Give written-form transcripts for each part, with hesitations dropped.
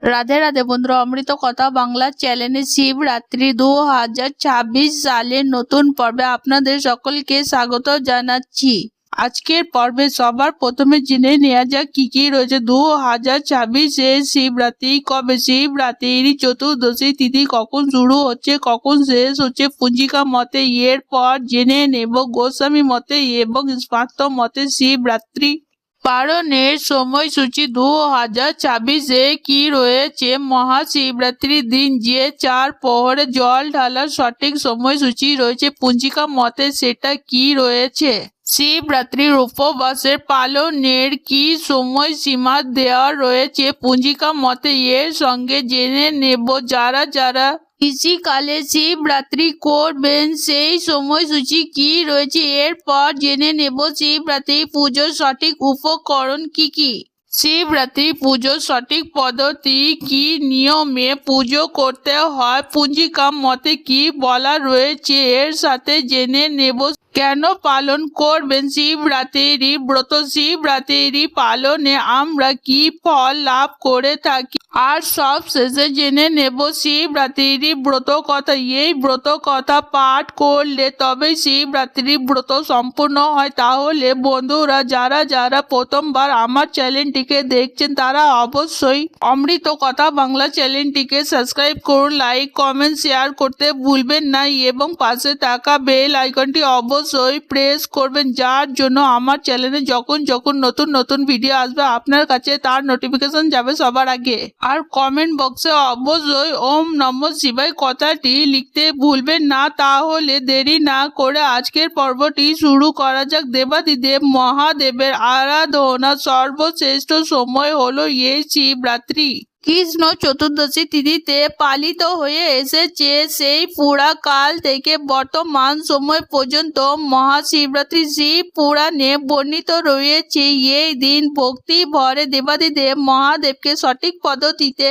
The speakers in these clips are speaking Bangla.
রাধে রাধে বন্ধুরা, অমৃত কথা বাংলা চ্যানেলে শিবরাত্রি 2026 সালের নতুন পর্বে আপনাদের সকলকে স্বাগত জানাচ্ছি। আজকের পর্বে সবার প্রথমে জেনে নেওয়া যাক কি কি রয়েছে 2026 শিবরাত্রি কবে, শিবরাত্রির চতুর্দশী তিথি কখন শুরু হচ্ছে, কখন শেষ হচ্ছে পঞ্জিকা মতে, এরপর জেনে নেব গোস্বামী মতে এবং স্মার্ত মতে শিবরাত্রি পালনের সময়সূচি 2026 কি রয়েছে। মহাশিবরাত্রির দিন যে 4 প্রহরে জল ঢালার সঠিক সময়সূচি রয়েছে পঞ্জিকা মতে সেটা কি রয়েছে। শিবরাত্রির উপবাসের পালনের কি সময়সীমা দেওয়া রয়েছে পঞ্জিকা মতে, এর সঙ্গে জেনে নেব যারা যারা কৃষিকালে শিবরাত্রি করবেন সেই সময়সূচি কি রয়েছে। এরপর জেনে নেব শিবরাত্রি পুজোর সঠিক উপকরণ কি কি। শিবরাত্রি পুজোর সঠিক পদ্ধতি কি, নিয়মে পুজো করতে হয় পঞ্জিকা মতে কি বলা রয়েছে, এর সাথে জেনে নেব কেন পালন করবেন শিবরাত্রির ব্রত, শিবরাত্রির পালনে আমরা কি ফল লাভ করে থাকি, আর সব শেষে জেনে নেব শিবরাত্রির ব্রত কথা। এই ব্রত কথা পাঠ করলে তবে শিবরাত্রির ব্রত সম্পূর্ণ হয়। তাহলে বন্ধুরা যারা যারা প্রথমবার আমার চ্যানেলটিকে দেখছেন তারা অবশ্যই অমৃত কথা বাংলা চ্যানেলটিকে সাবস্ক্রাইব করুন, লাইক কমেন্ট শেয়ার করতে ভুলবেন না এবং পাশে থাকা বেল আইকনটি অবশ্যই প্রেস করবেন, যার জন্য আমার চ্যানেলে যখন যখন নতুন নতুন ভিডিও আসবে আপনার কাছে তার নোটিফিকেশন যাবে সবার আগে। আর কমেন্ট বক্সে অবশ্যই ওম নমঃ শিবায় কথাটি লিখতে ভুলবেন না। তাহলে দেরি না করে আজকের পর্বটি শুরু করা যাক। দেবাদিদেব মহাদেবের আরাধনা সর্বশ্রেষ্ঠ সময় হলো এই শিবরাত্রি। কৃষ্ণ চতুর্দশী তিথিতে পালিত হয়ে এসেছে। সেই পুরাকাল থেকে বর্তমান সময় পর্যন্ত মহাশিবরাত্রি শিব পুরাণে বর্ণিত রয়েছে। এই দিন ভক্তি ভরে দেবাদিদেব মহাদেবকে সঠিক পদ্ধতিতে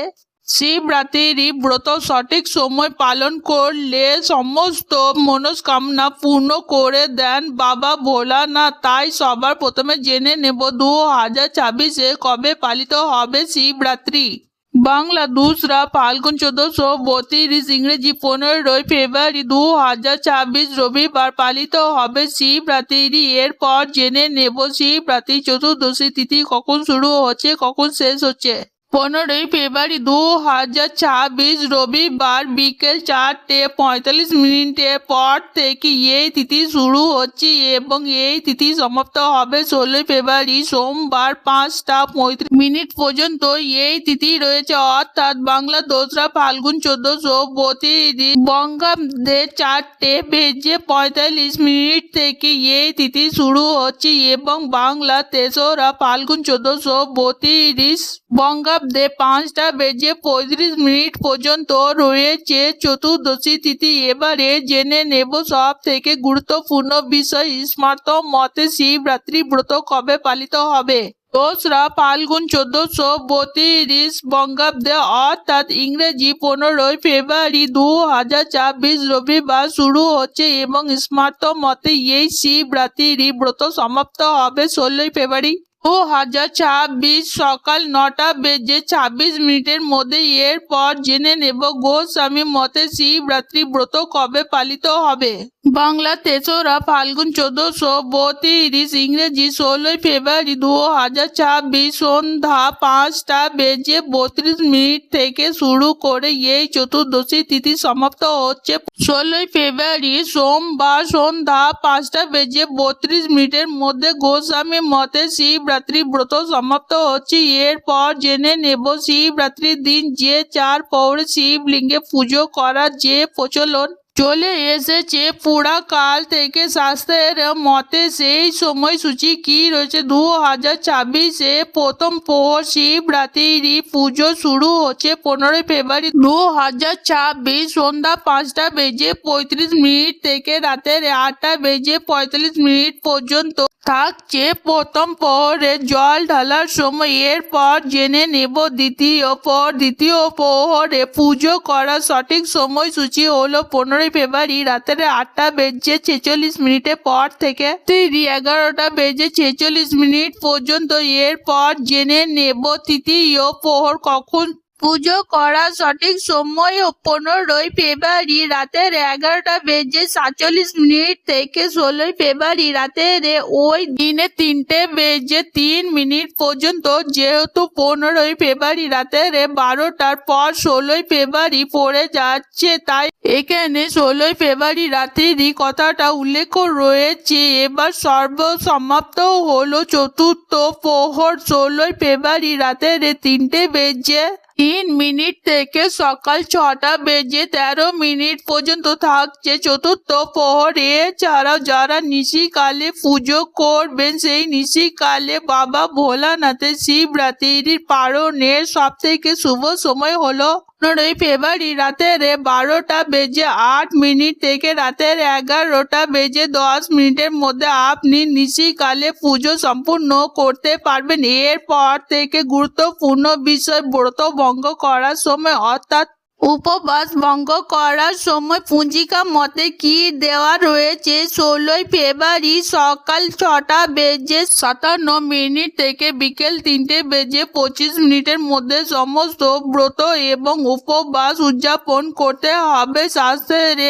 শিবরাত্রির ব্রত সঠিক সময় পালন করলে সমস্ত মনস্কামনা পূর্ণ করে দেন বাবা ভোলানাথ। তাই সবার প্রথমে জেনে নেব 2026 কবে পালিত হবে শিবরাত্রি। বাংলা 2রা ফাল্গুন 1432, ইংরেজি 15 ফেব্রুয়ারি 2026 রবিবার পালিত হবে শিবরাত্রি। এরপর জেনে নেব শিবরাত্রি চতুর্দশী তিথি কখন শুরু হচ্ছে কখন শেষ হচ্ছে। 15 ফেব্রুয়ারি 2026 রবিবার বিকেল 4:45 পর থেকে এই তিথি শুরু হচ্ছে এবং এই তিথি সমাপ্ত হবে 16 ফেব্রুয়ারি সোমবার 5:35 পর্যন্ত এই তিথি রয়েছে। অর্থাৎ বাংলা 2রা ফাল্গুন 1432 বঙ্গাব্দে 4:45 থেকে এই তিথি শুরু হচ্ছে এবং বাংলা 3রা ফাল্গুন 1432 বঙ্গাব্দে 5:35 পর্যন্ত রয়েছে চতুর্দশী তিথি। এবারে জেনে নেব সব থেকে গুরুত্বপূর্ণ বিষয়, স্মার্ত মতে শিবরাত্রি ব্রত কবে পালিত হবে। 2রা ফাল্গুন 1432 বঙ্গাব্দে অর্থাৎ ইংরেজি 15 ফেব্রুয়ারি 2026 রবিবার শুরু হচ্ছে এবং স্মার্ত মতে এই শিবরাত্রির ব্রত সমাপ্ত হবে 16 ফেব্রুয়ারি 2026 সকাল 9:26 মধ্যে। এরপর জেনে নেব গোস্বামী মতে শিবরাত্রি ব্রত কবে পালিত হবে। বাংলা 3রা ফাল্গুন 1432 ইংরেজি 16 ফেব্রুয়ারি 2026 সন্ধ্যা 5:32 থেকে শুরু করে এই চতুর্দশী তিথি সমাপ্ত হচ্ছে 16 ফেব্রুয়ারি সোমবার সন্ধ্যা 5:32 মধ্যে। গোস্বামী মতে শিবরাত্রি ব্রত সমাপ্ত হচ্ছে। এরপর জেনে নেব শিবরাত্রির দিন যে 4 প্রহরে শিবলিঙ্গে পুজো করার যে প্রচলন চলে এসেছে পুরাকাল থেকে শাস্ত্রের মতে সেই সময়সূচি কি রয়েছে। 2026 প্রথম প্রহর শিবরাত্রির পুজো শুরু হচ্ছে 15 ফেব্রুয়ারি 2026 সন্ধ্যা 5:35 থেকে রাতের 8:45 পর্যন্ত থাকছে প্রথম প্রহরে জল ঢালার সময়। এরপর জেনে নেব দ্বিতীয় প্রহরে পুজো করার সঠিক সময়সূচি হলো 15 ফেব্রুয়ারি রাতের 8:46 পর থেকে 11:46 পর্যন্ত। এরপর জেনে নেব তৃতীয় প্রহর কখন পুজো করার সঠিক সময় 15ই ফেব্রুয়ারি রাতের 11:47 থেকে 16ই ফেব্রুয়ারি রাতের ওই দিনে 3:03 পর্যন্ত। যেহেতু 15ই ফেব্রুয়ারি রাতের 12টার পর 16ই ফেব্রুয়ারি পড়ে যাচ্ছে, তাই এখানে 16ই ফেব্রুয়ারি রাত্রি কথাটা উল্লেখ রয়েছে। এবার সর্বসমাপ্ত হলো চতুর্থ প্রহর 16ই ফেব্রুয়ারি রাতের 3:03 থেকে সকাল 6:13 পর্যন্ত থাকছে চতুর্থ প্রহর। এছাড়াও যারা নিশিকালে পুজো করবেন, সেই নিশিকালে বাবা ভোলানাথের শিবরাত্রির পালনের সব থেকে শুভ সময় হলো 15ই ফেব্রুয়ারি রাতের 12:08 থেকে রাতের 11:10 মধ্যে আপনি নিশিকালে পুজো সম্পূর্ণ করতে পারবেন। এরপর থেকে গুরুত্বপূর্ণ বিষয়, ব্রত ভঙ্গ করার সময় অর্থাৎ উপবাস ভঙ্গ করার সময় পঞ্জিকা মতে কি দেওয়া রয়েছে। 16ই ফেব্রুয়ারি সকাল 6:57 থেকে বিকেল 3:25 মধ্যে সমস্ত ব্রত এবং উপবাস উদযাপন করতে হবে। শাস্ত্রের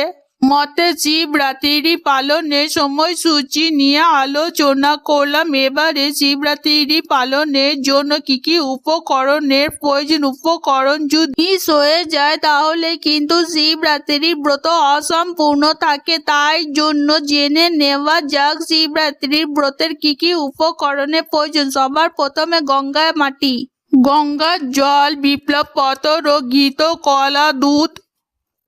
মতে শিবরাত্রি পালনের সময়সূচি নিয়ে আলোচনা করলাম। এবারে শিবরাত্রি পালনের জন্য কি কি উপকরণের প্রয়োজন। উপকরণ যদি মিস হয়ে যায় তাহলে কিন্তু শিবরাত্রি ব্রত অসম্পূর্ণ থাকে। তাই জন্য জেনে নেওয়া যাক শিবরাত্রি ব্রতের কি কি উপকরণের প্রয়োজন। সবার প্রথমে গঙ্গা মাটি, গঙ্গার জল, বিপ্লব পত্র, ঘৃত, কলা, দুধ,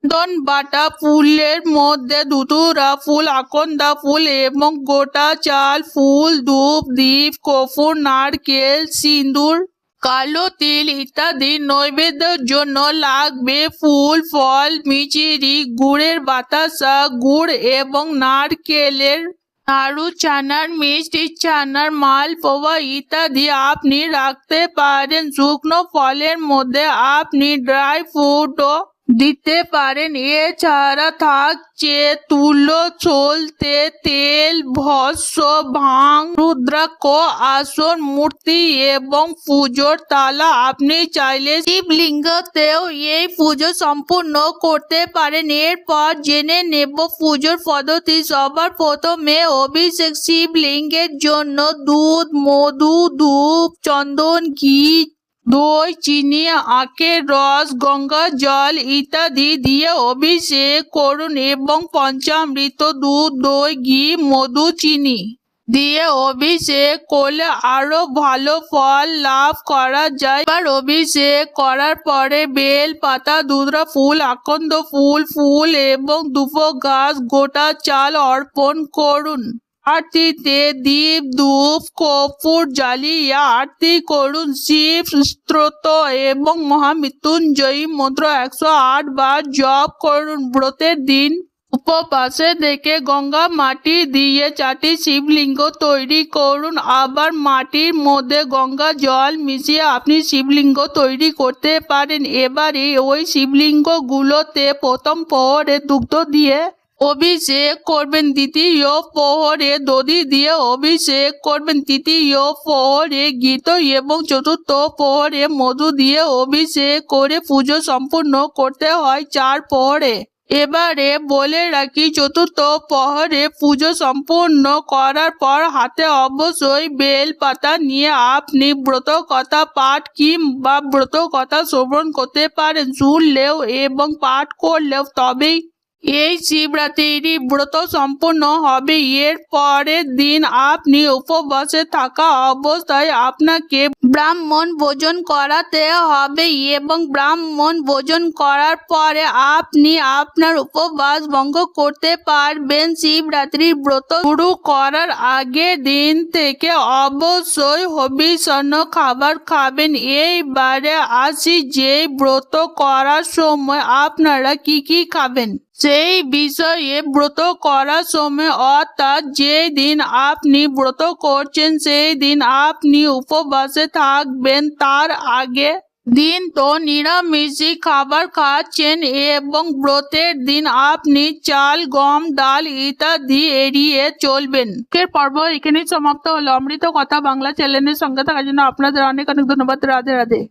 চন্দন বাটা, ফুলের মধ্যে ধুতুরা ফুল, আকন্দা ফুল এবং গোটা চাল, ফুল, ধূপ, দীপ, কর্পূর, নারকেল, সিঁদুর, কালো তিল ইত্যাদি। নৈবেদ্যের জন্য লাগবে ফুল, ফল, মিচিরি, গুড়ের বাতাসা, গুড় এবং নারকেলের নাড়ু, চানার মিষ্টি, চানার মালপোয়া ইত্যাদি আপনি রাখতে পারেন। শুকনো ফলের মধ্যে আপনি ড্রাই ফ্রুটও দিতে পারেন। এছাড়া থাকছে তুলো, সলতে, তেল, ভস্ম, ভাং, রুদ্রাক্ষ, আসন, মূর্তি এবং পুজোর তালা। আপনি চাইলে শিবলিঙ্গতেও এই পুজো সম্পূর্ণ করতে পারেন। এরপর জেনে নেব পুজোর পদ্ধতি। সবার প্রথমে অভিষেক। শিবলিঙ্গের জন্য দুধ, মধু, ধূপ, চন্দন, ঘি, দই, চিনি, আখের রস, গঙ্গা জল ইত্যাদি দিয়ে অভিষেক করুন এবং পঞ্চামৃত, দুধ, দই, ঘি, মধু, চিনি দিয়ে অভিষেক করলে আরো ভালো ফল লাভ করা যায়। এবার অভিষেক করার পরে বেল পাতা, ধুতরা ফুল, আকন্দ ফুল এবং ধূপ ঘাস, গোটা চাল অর্পণ করুন। আরতিতে দীপ, ধূপ, কর্পূর জ্বালিয়ে আরতি করুন। শিব স্তোত্র এবং মহামৃত্যুঞ্জয়ী মন্ত্র 108 বার জপ করুন। ব্রতের দিন উপবাসে থেকে গঙ্গা মাটি দিয়ে 4টি শিবলিঙ্গ তৈরি করুন। আবার মাটির মধ্যে গঙ্গা জল মিশিয়ে আপনি শিবলিঙ্গ তৈরি করতে পারেন। এবারে ওই শিবলিঙ্গগুলোতে প্রথম প্রহরে দুগ্ধ দিয়ে অভিষেক করবেন, দ্বিতীয় প্রহরে দধি দিয়ে অভিষেক করবেন, তৃতীয় প্রহরে ঘৃত এবং চতুর্থ প্রহরে মধু দিয়ে অভিষেক করে পুজো সম্পূর্ণ করতে হয় 4 প্রহরে। এবারে বলে রাখি, চতুর্থ প্রহরে পুজো সম্পূর্ণ করার পর হাতে অবশ্যই বেল পাতা নিয়ে আপনি ব্রত কথা পাঠ কিংবা ব্রত কথা শ্রবণ করতে পারেন। শুনলেও এবং পাঠ করলেও তবেই এই শিবরাত্রি ব্রত সম্পূর্ণ হবে। এর পরের দিন আপনি উপবাসে থাকা অবস্থায় আপনাকে ব্রাহ্মণ ভোজন করাতে হবে এবং ব্রাহ্মণ ভোজন করার পরে আপনি আপনার উপবাস ভঙ্গ করতে পারবেন। শিবরাত্রির ব্রত শুরু করার আগের দিন থেকে অবশ্যই হবিষণ্ণ খাবার খাবেন। এইবারে আসি যে ব্রত করার সময় আপনারা কি কি খাবেন সেই বিষয়ে। ব্রত করার সময় অর্থাৎ যে দিন আপনি ব্রত করছেন সেই দিন আপনি উপবাসে থাকবেন। তার আগে দিন তো নিরামিষই খাবার খাচ্ছেন এবং ব্রতের দিন আপনি চাল, গম, ডাল ইত্যাদি এড়িয়ে চলবেন। আজকের পর্ব এখানেই সমাপ্ত হলো। অমৃত কথা বাংলা চ্যানেলের সঙ্গে থাকার জন্য আপনাদের অনেক অনেক ধন্যবাদ। রাধে রাধে।